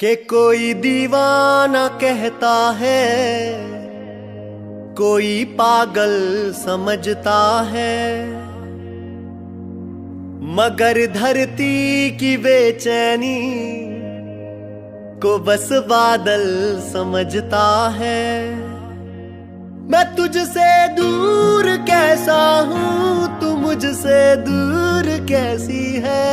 कि कोई दीवाना कहता है, कोई पागल समझता है, मगर धरती की बेचैनी को बस बादल समझता है। मैं तुझसे दूर कैसा हूँ, तू मुझसे दूर कैसी है।